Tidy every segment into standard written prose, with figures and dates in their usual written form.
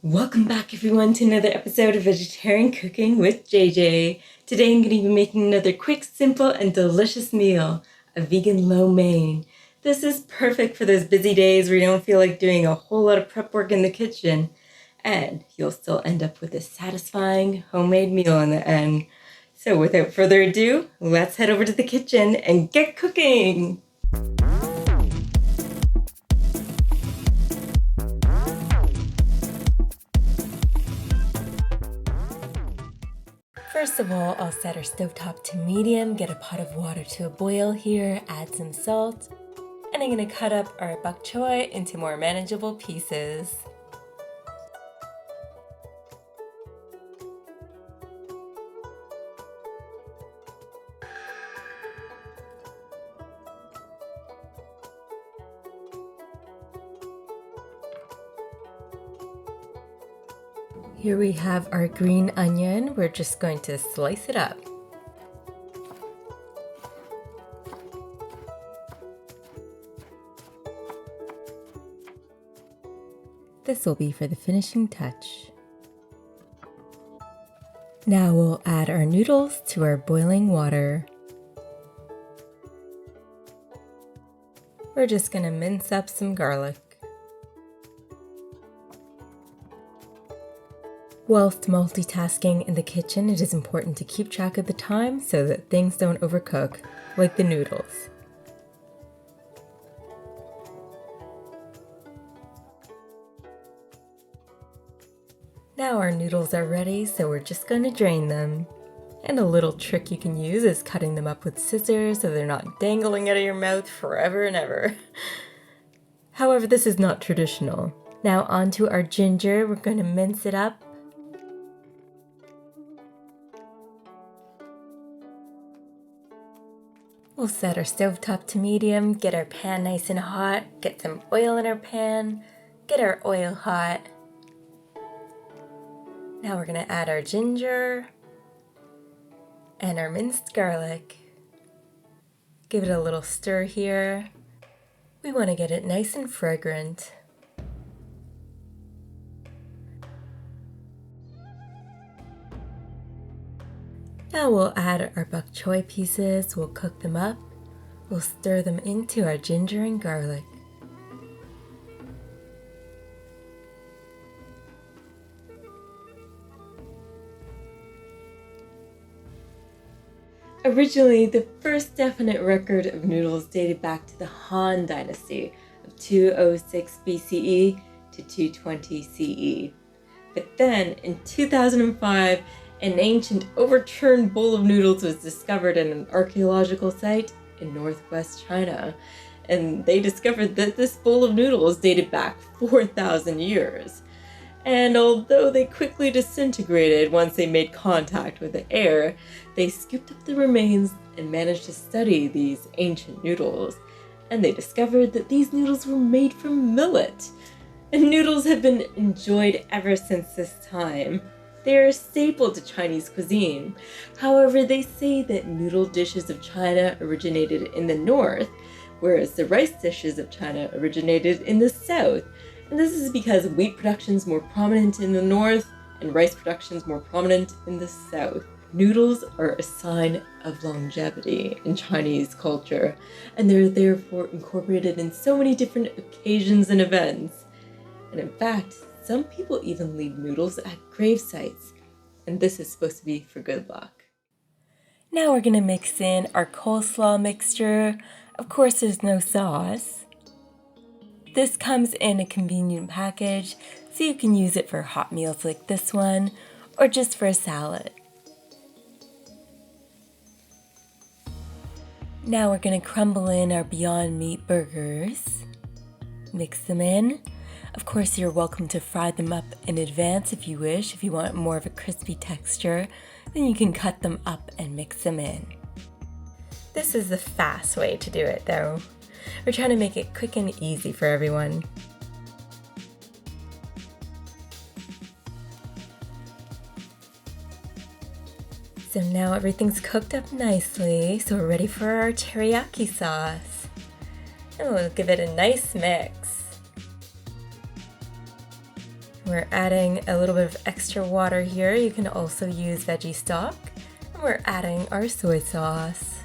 Welcome back everyone to another episode of Vegetarian Cooking with JJ. Today I'm going to be making another quick, simple, and delicious meal, a vegan lo mein. This is perfect for those busy days where you don't feel like doing a whole lot of prep work in the kitchen, and you'll still end up with a satisfying homemade meal in the end. So without further ado, let's head over to the kitchen and get cooking! First of all, I'll set our stovetop to medium, get a pot of water to a boil here, add some salt, and I'm going to cut up our bok choy into more manageable pieces. Here we have our green onion. We're just going to slice it up. This will be for the finishing touch. Now we'll add our noodles to our boiling water. We're just going to mince up some garlic. Whilst multitasking in the kitchen, it is important to keep track of the time so that things don't overcook, like the noodles. Now our noodles are ready, so we're just going to drain them. And a little trick you can use is cutting them up with scissors so they're not dangling out of your mouth forever and ever. However, this is not traditional. Now onto our ginger, we're going to mince it up. We'll set our stovetop to medium, get our pan nice and hot, get some oil in our pan, get our oil hot. Now we're going to add our ginger and our minced garlic. Give it a little stir here. We want to get it nice and fragrant. Now we'll add our bok choy pieces, we'll cook them up, we'll stir them into our ginger and garlic. Originally, the first definite record of noodles dated back to the Han Dynasty of 206 BCE to 220 CE. But then, in 2005, an ancient overturned bowl of noodles was discovered in an archaeological site in northwest China, and they discovered that this bowl of noodles dated back 4,000 years. And although they quickly disintegrated once they made contact with the air, they scooped up the remains and managed to study these ancient noodles, and they discovered that these noodles were made from millet. And noodles have been enjoyed ever since this time. They are a staple to Chinese cuisine. However, they say that noodle dishes of China originated in the north, whereas the rice dishes of China originated in the south. And this is because wheat production is more prominent in the north and rice production is more prominent in the south. Noodles are a sign of longevity in Chinese culture, and they're therefore incorporated in so many different occasions and events. And in fact, some people even leave noodles at grave sites, and this is supposed to be for good luck. Now we're going to mix in our coleslaw mixture. Of course, there's no sauce. This comes in a convenient package, so you can use it for hot meals like this one, or just for a salad. Now we're going to crumble in our Beyond Meat burgers. Mix them in. Of course, you're welcome to fry them up in advance if you wish. If you want more of a crispy texture, then you can cut them up and mix them in. This is the fast way to do it, though. We're trying to make it quick and easy for everyone. So now everything's cooked up nicely, so we're ready for our teriyaki sauce. And we'll give it a nice mix. We're We're adding a little bit of extra water here. You can also use veggie stock. And we're adding our soy sauce.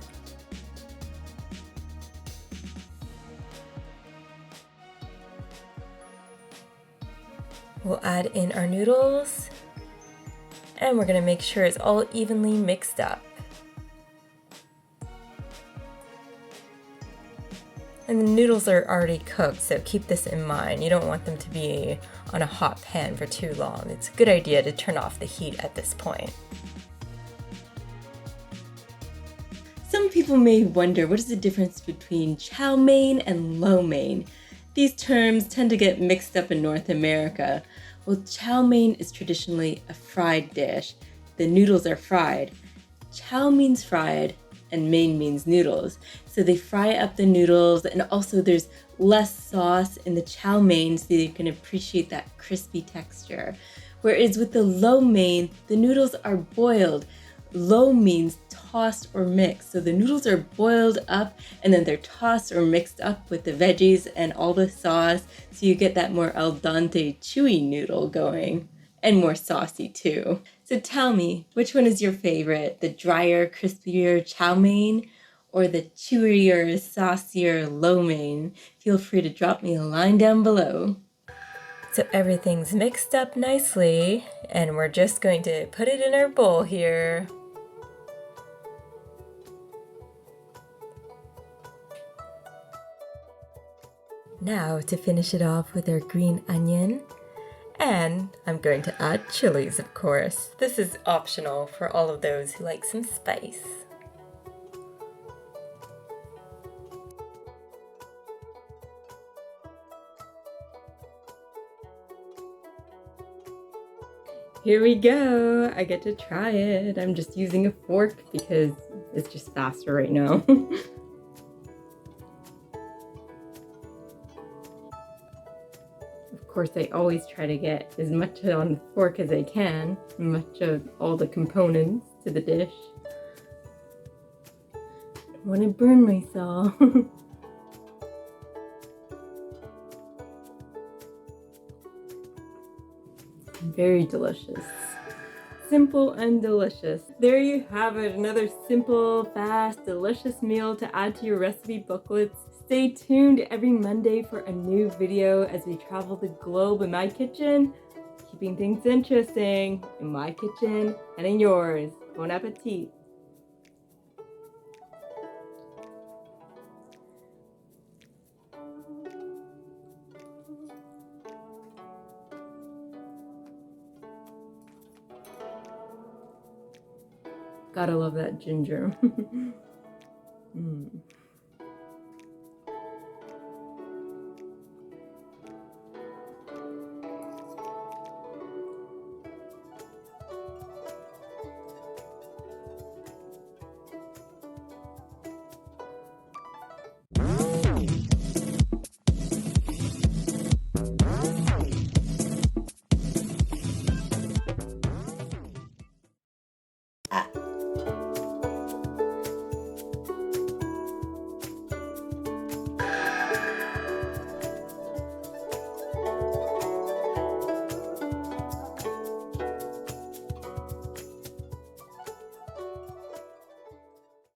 We'll add in our noodles. And we're gonna make sure it's all evenly mixed up. And the noodles are already cooked, so keep this in mind. You don't want them to be on a hot pan for too long. It's a good idea to turn off the heat at this point. Some people may wonder, what is the difference between chow mein and lo mein? These terms tend to get mixed up in North America. Well, chow mein is traditionally a fried dish. The noodles are fried. Chow means fried, and mein means noodles. So they fry up the noodles, and also there's less sauce in the chow mein so you can appreciate that crispy texture. Whereas with the lo mein, the noodles are boiled. Lo means tossed or mixed. So the noodles are boiled up and then they're tossed or mixed up with the veggies and all the sauce. So you get that more al dente, chewy noodle going. And more saucy too. So tell me, which one is your favorite? The drier, crispier chow mein or the chewier, saucier lo mein? Feel free to drop me a line down below. So everything's mixed up nicely, and we're just going to put it in our bowl here. Now to finish it off with our green onion. And I'm going to add chilies, of course. This is optional for all of those who like some spice. Here we go. I get to try it. I'm just using a fork because it's just faster right now. Of course, I always try to get as much on the fork as I can, much of all the components to the dish. Don't want to burn myself. Very delicious. Simple and delicious. There you have it, another simple, fast, delicious meal to add to your recipe booklets. Stay tuned every Monday for a new video as we travel the globe in my kitchen, keeping things interesting in my kitchen and in yours. Bon appetit! Gotta love that ginger.